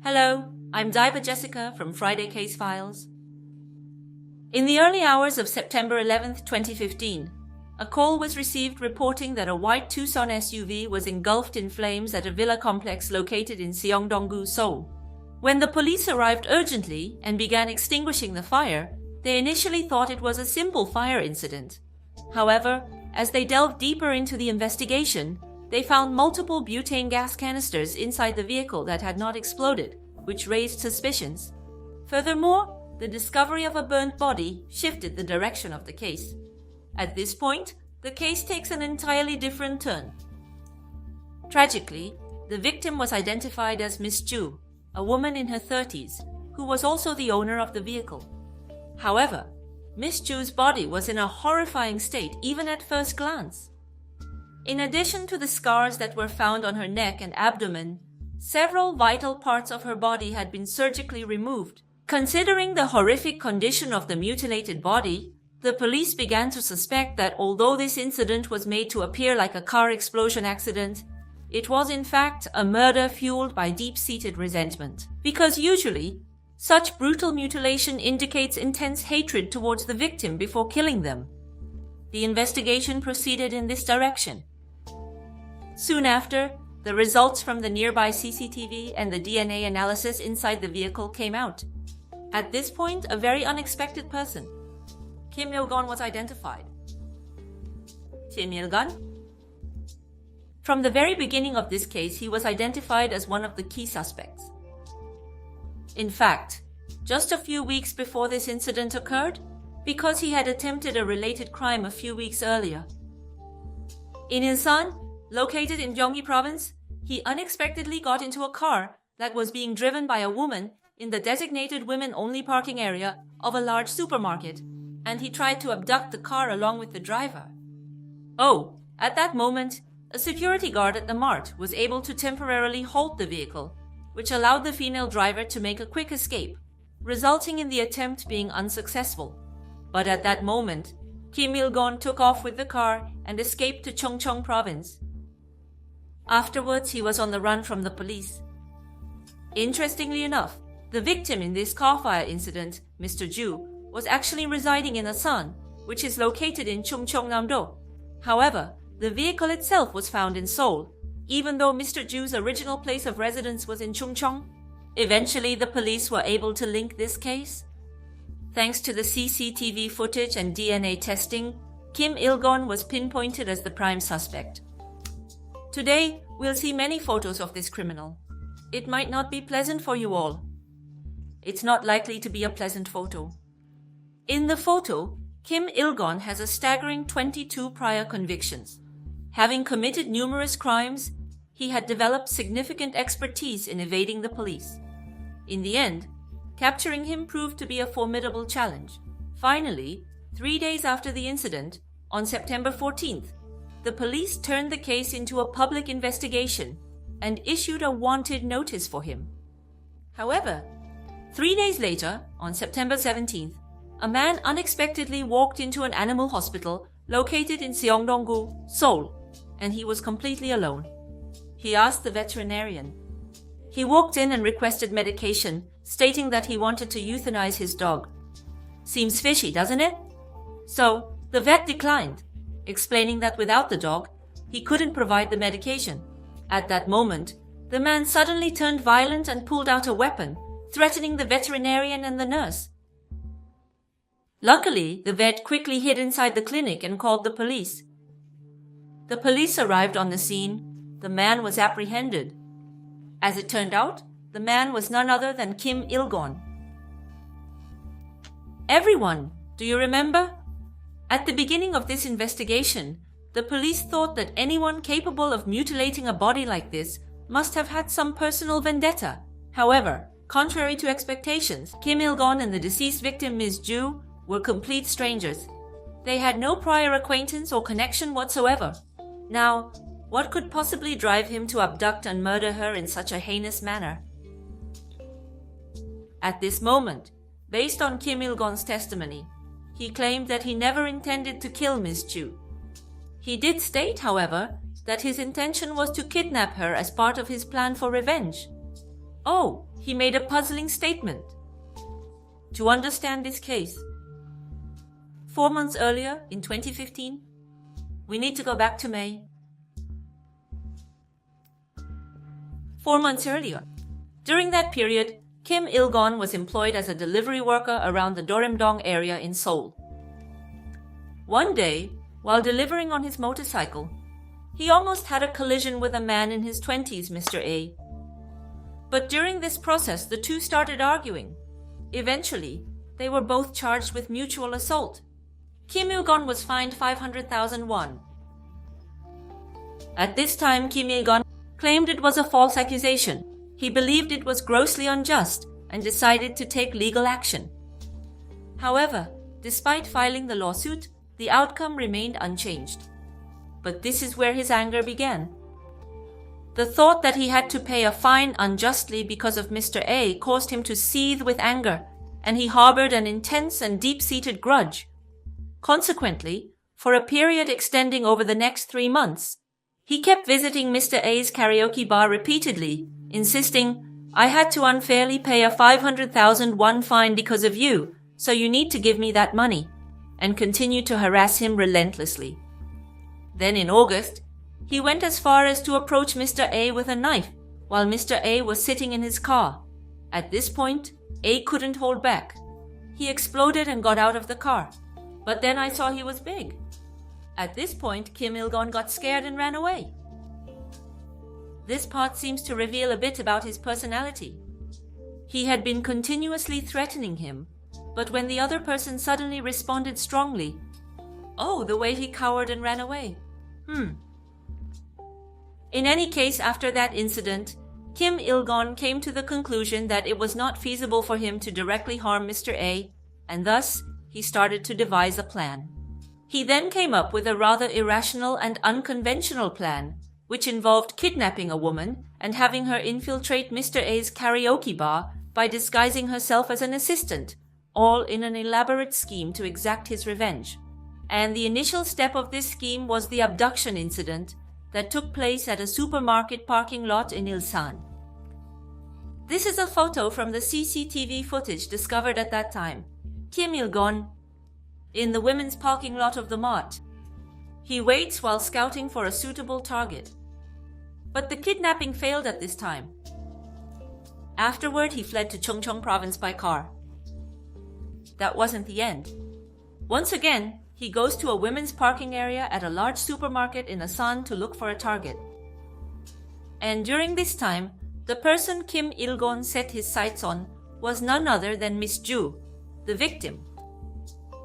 Hello, I'm Deeva Jessica from Friday Case Files. In the early hours of September 11, 2015, a call was received reporting that a white Tucson SUV was engulfed in flames at a villa complex located in Seongdong-gu, Seoul. When the police arrived urgently and began extinguishing the fire, they initially thought it was a simple fire incident. However, as they delved deeper into the investigation, they found multiple butane gas canisters inside the vehicle that had not exploded, which raised suspicions. Furthermore, the discovery of a burnt body shifted the direction of the case. At this point, the case takes an entirely different turn. Tragically, the victim was identified as Miss Ju, a woman in her 30s, who was also the owner of the vehicle. However, Miss Ju's body was in a horrifying state even at first glance. In addition to the scars that were found on her neck and abdomen, several vital parts of her body had been surgically removed. Considering the horrific condition of the mutilated body, the police began to suspect that although this incident was made to appear like a car explosion accident, it was in fact a murder fueled by deep-seated resentment. Because usually, such brutal mutilation indicates intense hatred towards the victim before killing them. The investigation proceeded in this direction. Soon after, the results from the nearby CCTV and the DNA analysis inside the vehicle came out. At this point, a very unexpected person, Kim Il-gon, was identified. Kim Il-gon? From the very beginning of this case, he was identified as one of the key suspects. In fact, just a few weeks before this incident occurred, because he had attempted a related crime a few weeks earlier. In Ilsan, located in Gyeonggi Province, he unexpectedly got into a car that was being driven by a woman in the designated women-only parking area of a large supermarket, and he tried to abduct the car along with the driver. Oh, at that moment, a security guard at the mart was able to temporarily halt the vehicle, which allowed the female driver to make a quick escape, resulting in the attempt being unsuccessful. But at that moment, Kim Il-gon took off with the car and escaped to Chungcheong Province. Afterwards, he was on the run from the police. Interestingly enough, the victim in this car fire incident, Mr. Ju, was actually residing in Asan, which is located in Chungcheongnam-do. However, the vehicle itself was found in Seoul, even though Mr. Ju's original place of residence was in Chungcheong. Eventually, the police were able to link this case. Thanks to the CCTV footage and DNA testing, Kim Il-gon was pinpointed as the prime suspect. Today, we'll see many photos of this criminal. It might not be pleasant for you all. It's not likely to be a pleasant photo. In the photo, Kim Il-gon has a staggering 22 prior convictions. Having committed numerous crimes, he had developed significant expertise in evading the police. In the end, capturing him proved to be a formidable challenge. Finally, 3 days after the incident, on September 14th, the police turned the case into a public investigation and issued a wanted notice for him. However, 3 days later, on September 17th, a man unexpectedly walked into an animal hospital located in Seongdong-gu, Seoul, and he was completely alone. He asked the veterinarian. He walked in and requested medication, stating that he wanted to euthanize his dog. Seems fishy, doesn't it? So, the vet declined, explaining that without the dog, he couldn't provide the medication. At that moment, the man suddenly turned violent and pulled out a weapon, threatening the veterinarian and the nurse. Luckily, the vet quickly hid inside the clinic and called the police. The police arrived on the scene. The man was apprehended. As it turned out, the man was none other than Kim Il-gon. Everyone, do you remember? At the beginning of this investigation, the police thought that anyone capable of mutilating a body like this must have had some personal vendetta. However, contrary to expectations, Kim Il-gon and the deceased victim Ms. Ju were complete strangers. They had no prior acquaintance or connection whatsoever. Now, what could possibly drive him to abduct and murder her in such a heinous manner? At this moment, based on Kim Il-gon's testimony, he claimed that he never intended to kill Ms. Ju. He did state, however, that his intention was to kidnap her as part of his plan for revenge. Oh, he made a puzzling statement. To understand this case, 4 months earlier, in 2015, we need to go back to May. 4 months earlier. During that period, Kim Il-gon was employed as a delivery worker around the Dorimdong area in Seoul. One day, while delivering on his motorcycle, he almost had a collision with a man in his 20s, Mr. A. But during this process, the two started arguing. Eventually, they were both charged with mutual assault. Kim Il-gon was fined 500,000 won. At this time, Kim Il-gon claimed it was a false accusation. He believed it was grossly unjust and decided to take legal action. However, despite filing the lawsuit, the outcome remained unchanged. But this is where his anger began. The thought that he had to pay a fine unjustly because of Mr. A caused him to seethe with anger, and he harbored an intense and deep-seated grudge. Consequently, for a period extending over the next 3 months, he kept visiting Mr. A's karaoke bar repeatedly, insisting, "I had to unfairly pay a 500,000 won fine because of you, so you need to give me that money," and continued to harass him relentlessly. Then in August, he went as far as to approach Mr. A with a knife while Mr. A was sitting in his car. At this point, A couldn't hold back. He exploded and got out of the car. But then I saw he was big. At this point, Kim Il-gon got scared and ran away. This part seems to reveal a bit about his personality. He had been continuously threatening him, but when the other person suddenly responded strongly, oh, the way he cowered and ran away. In any case, after that incident, Kim Il-gon came to the conclusion that it was not feasible for him to directly harm Mr. A, and thus he started to devise a plan. He then came up with a rather irrational and unconventional plan, which involved kidnapping a woman and having her infiltrate Mr. A's karaoke bar by disguising herself as an assistant, all in an elaborate scheme to exact his revenge. And the initial step of this scheme was the abduction incident that took place at a supermarket parking lot in Ilsan. This is a photo from the CCTV footage discovered at that time. Kim Il-gon in the women's parking lot of the mart. He waits while scouting for a suitable target. But the kidnapping failed at this time. Afterward, he fled to Chungcheong province by car. That wasn't the end. Once again, he goes to a women's parking area at a large supermarket in Asan to look for a target. And during this time, the person Kim Il-gon set his sights on was none other than Miss Ju, the victim.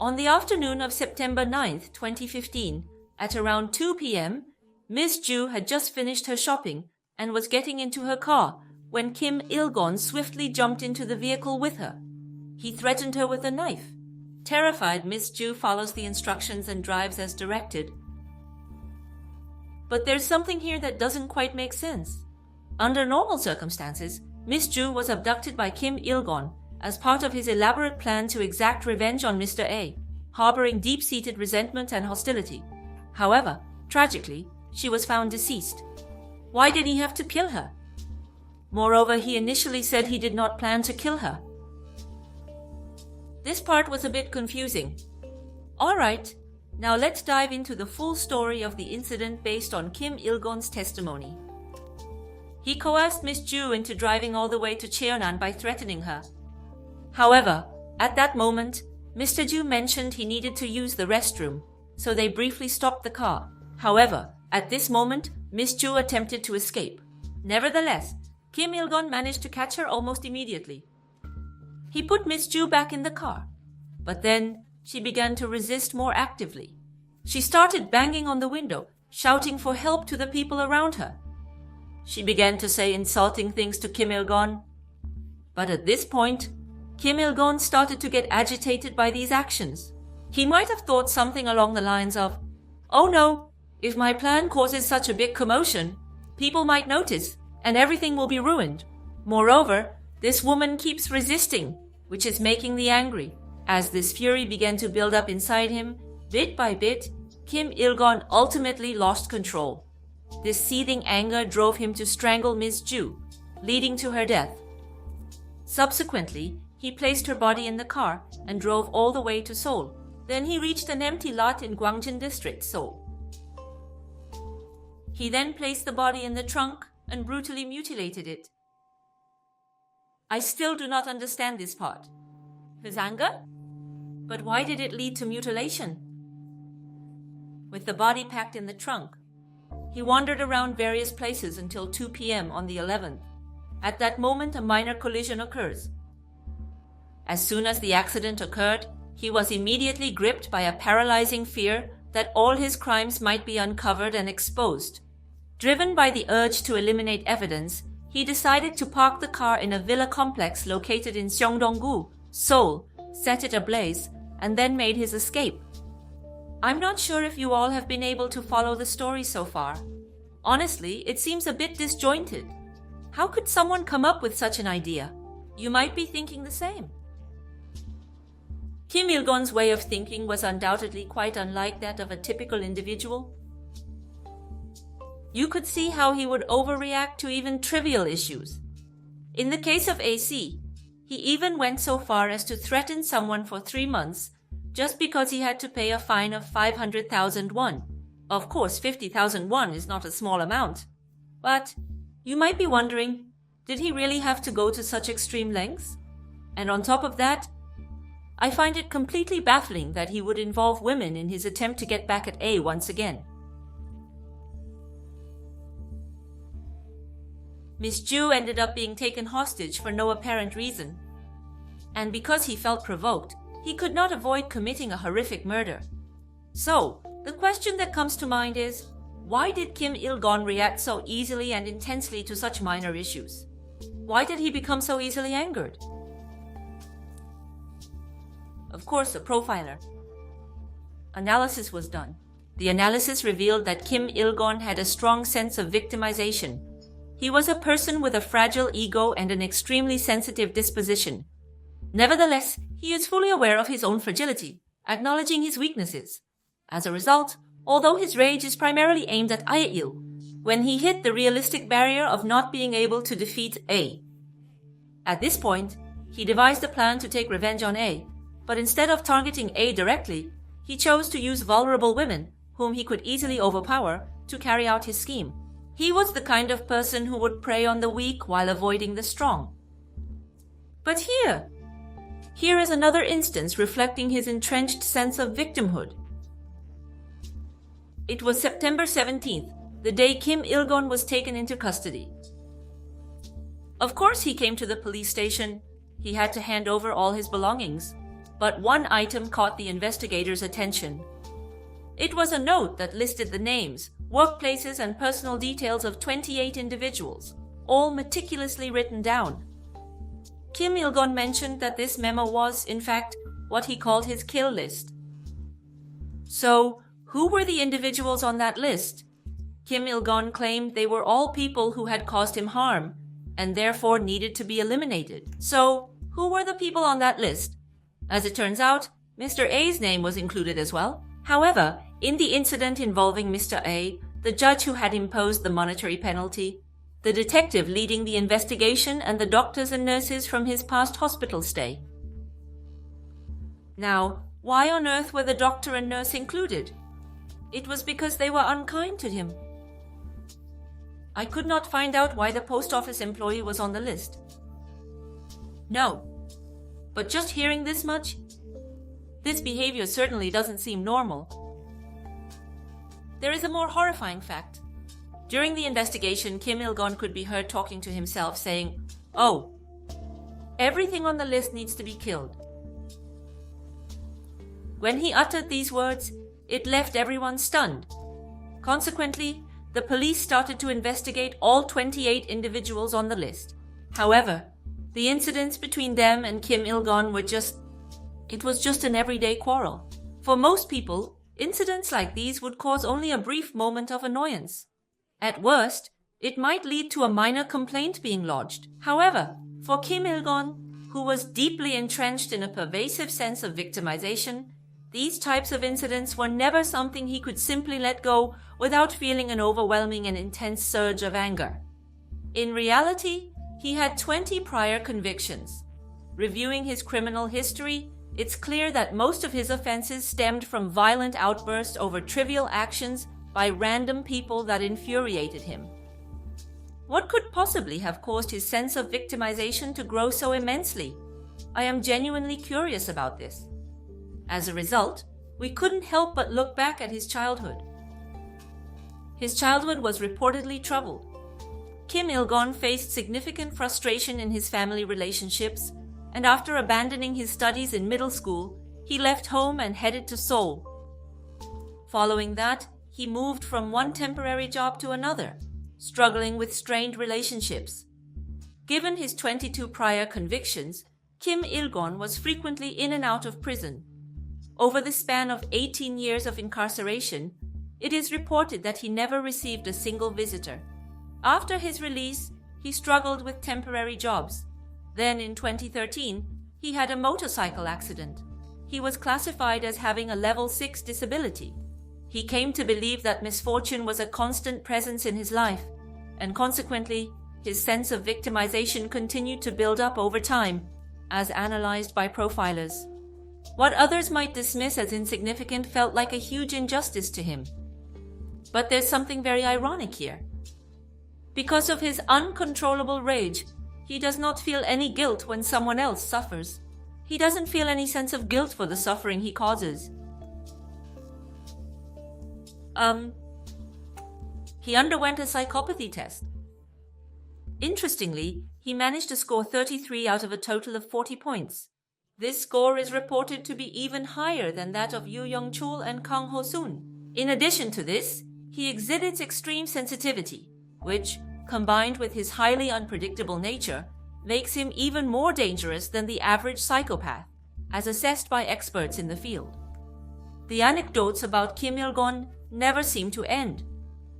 On the afternoon of September 9th, 2015, at around 2 p.m., Miss Ju had just finished her shopping and was getting into her car when Kim Il-gon swiftly jumped into the vehicle with her. He threatened her with a knife. Terrified, Miss Ju follows the instructions and drives as directed. But there's something here that doesn't quite make sense. Under normal circumstances, Miss Ju was abducted by Kim Il-gon as part of his elaborate plan to exact revenge on Mr. A, harboring deep-seated resentment and hostility. However, tragically, she was found deceased. Why did he have to kill her? Moreover, he initially said he did not plan to kill her. This part was a bit confusing. Alright, now let's dive into the full story of the incident based on Kim Il-gon's testimony. He coerced Miss Ju into driving all the way to Cheonan by threatening her. However, at that moment, Mr. Ju mentioned he needed to use the restroom, so they briefly stopped the car. However, at this moment, Miss Ju attempted to escape. Nevertheless, Kim Il-gon managed to catch her almost immediately. He put Miss Ju back in the car, but then she began to resist more actively. She started banging on the window, shouting for help to the people around her. She began to say insulting things to Kim Il-gon. But at this point, Kim Il-gon started to get agitated by these actions. He might have thought something along the lines of, "Oh no, if my plan causes such a big commotion, people might notice and everything will be ruined. Moreover, this woman keeps resisting, which is making me angry." As this fury began to build up inside him, bit by bit, Kim Il-gon ultimately lost control. This seething anger drove him to strangle Miss Ju, leading to her death. Subsequently, he placed her body in the car and drove all the way to Seoul. Then he reached an empty lot in Gwangjin District, Seoul. He then placed the body in the trunk and brutally mutilated it. I still do not understand this part. His anger? But why did it lead to mutilation? With the body packed in the trunk, he wandered around various places until 2 p.m. on the 11th. At that moment, a minor collision occurs. As soon as the accident occurred, he was immediately gripped by a paralyzing fear that all his crimes might be uncovered and exposed. Driven by the urge to eliminate evidence, he decided to park the car in a villa complex located in Seongdong-gu, Seoul, set it ablaze, and then made his escape. I'm not sure if you all have been able to follow the story so far. Honestly, it seems a bit disjointed. How could someone come up with such an idea? You might be thinking the same. Kim Il-gon's way of thinking was undoubtedly quite unlike that of a typical individual. You could see how he would overreact to even trivial issues. In the case of AC, he even went so far as to threaten someone for 3 months just because he had to pay a fine of 500,000 won. Of course, 50,000 won is not a small amount. But you might be wondering, did he really have to go to such extreme lengths? And on top of that, I find it completely baffling that he would involve women in his attempt to get back at A once again. Miss Ju ended up being taken hostage for no apparent reason. And because he felt provoked, he could not avoid committing a horrific murder. So, the question that comes to mind is, why did Kim Il-gon react so easily and intensely to such minor issues? Why did he become so easily angered? Of course, a profiler. Analysis was done. The analysis revealed that Kim Il-gon had a strong sense of victimization. He was a person with a fragile ego and an extremely sensitive disposition. Nevertheless, he is fully aware of his own fragility, acknowledging his weaknesses. As a result, although his rage is primarily aimed at Ae-il, when he hit the realistic barrier of not being able to defeat A. At this point, he devised a plan to take revenge on A, but instead of targeting A directly, he chose to use vulnerable women, whom he could easily overpower, to carry out his scheme. He was the kind of person who would prey on the weak while avoiding the strong. But here is another instance reflecting his entrenched sense of victimhood. It was September 17th, the day Kim Il-gon was taken into custody. Of course, he came to the police station. He had to hand over all his belongings. But one item caught the investigators' attention. It was a note that listed the names, workplaces, and personal details of 28 individuals, all meticulously written down. Kim Il-gon mentioned that this memo was, in fact, what he called his kill list. So, who were the individuals on that list? Kim Il-gon claimed they were all people who had caused him harm, and therefore needed to be eliminated. So, who were the people on that list? As it turns out, Mr. A's name was included as well. However, in the incident involving Mr. A, the judge who had imposed the monetary penalty, the detective leading the investigation, and the doctors and nurses from his past hospital stay. Now, why on earth were the doctor and nurse included? It was because they were unkind to him. I could not find out why the post office employee was on the list. No. But just hearing this much, this behavior certainly doesn't seem normal. There is a more horrifying fact. During the investigation, Kim Il-gon could be heard talking to himself, saying, "Oh, everything on the list needs to be killed." When he uttered these words, it left everyone stunned. Consequently, the police started to investigate all 28 individuals on the list. However, the incidents between them and Kim Il-gon it was just an everyday quarrel. For most people, incidents like these would cause only a brief moment of annoyance. At worst, it might lead to a minor complaint being lodged. However, for Kim Il-gon, who was deeply entrenched in a pervasive sense of victimization, these types of incidents were never something he could simply let go without feeling an overwhelming and intense surge of anger. In reality, he had 20 prior convictions, Reviewing his criminal history, it's clear that most of his offenses stemmed from violent outbursts over trivial actions by random people that infuriated him. What could possibly have caused his sense of victimization to grow so immensely? I am genuinely curious about this. As a result, we couldn't help but look back at his childhood. His childhood was reportedly troubled. Kim Il-gon faced significant frustration in his family relationships, and after abandoning his studies in middle school, he left home and headed to Seoul. Following that, he moved from one temporary job to another, struggling with strained relationships. Given his 22 prior convictions, Kim Il-gon was frequently in and out of prison. Over the span of 18 years of incarceration, it is reported that he never received a single visitor. After his release, he struggled with temporary jobs. Then in 2013, he had a motorcycle accident. He was classified as having a level 6 disability. He came to believe that misfortune was a constant presence in his life, and consequently, his sense of victimization continued to build up over time, as analyzed by profilers. What others might dismiss as insignificant felt like a huge injustice to him. But there's something very ironic here. Because of his uncontrollable rage, he does not feel any guilt when someone else suffers. He doesn't feel any sense of guilt for the suffering he causes. He underwent a psychopathy test. Interestingly, he managed to score 33 out of a total of 40 points. This score is reported to be even higher than that of Yoo Young-chul and Kang Ho-soon. In addition to this, he exhibits extreme sensitivity, which, combined with his highly unpredictable nature, makes him even more dangerous than the average psychopath, as assessed by experts in the field. The anecdotes about Kim Il-gon never seem to end.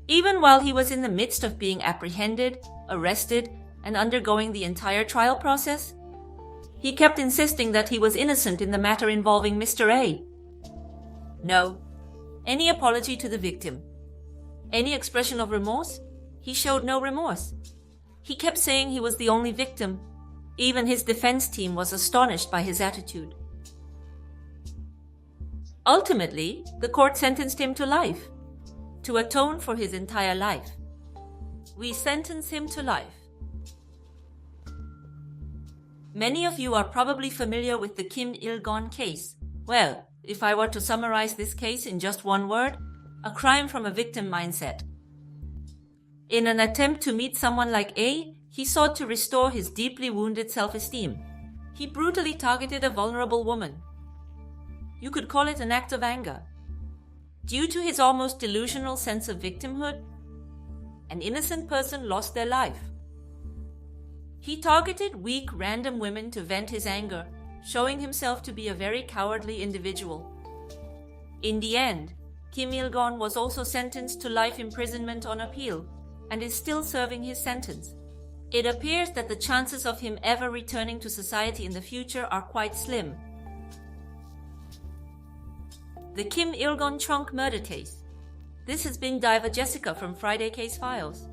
Even while he was in the midst of being apprehended, arrested, and undergoing the entire trial process, he kept insisting that he was innocent in the matter involving Mr. A. No. Any apology to the victim? Any expression of remorse? He showed no remorse. He kept saying he was the only victim. Even his defense team was astonished by his attitude. Ultimately, the court sentenced him to life, to atone for his entire life. We sentence him to life. Many of you are probably familiar with the Kim Il-gon case. Well, if I were to summarize this case in just one word, a crime from a victim mindset. In an attempt to meet someone like A, he sought to restore his deeply wounded self-esteem. He brutally targeted a vulnerable woman. You could call it an act of anger. Due to his almost delusional sense of victimhood, an innocent person lost their life. He targeted weak, random women to vent his anger, showing himself to be a very cowardly individual. In the end, Kim Il-gon was also sentenced to life imprisonment on appeal and is still serving his sentence. It appears that the chances of him ever returning to society in the future are quite slim. The Kim Il-gon trunk murder case. This has been Deeva Jessica from Friday Case Files.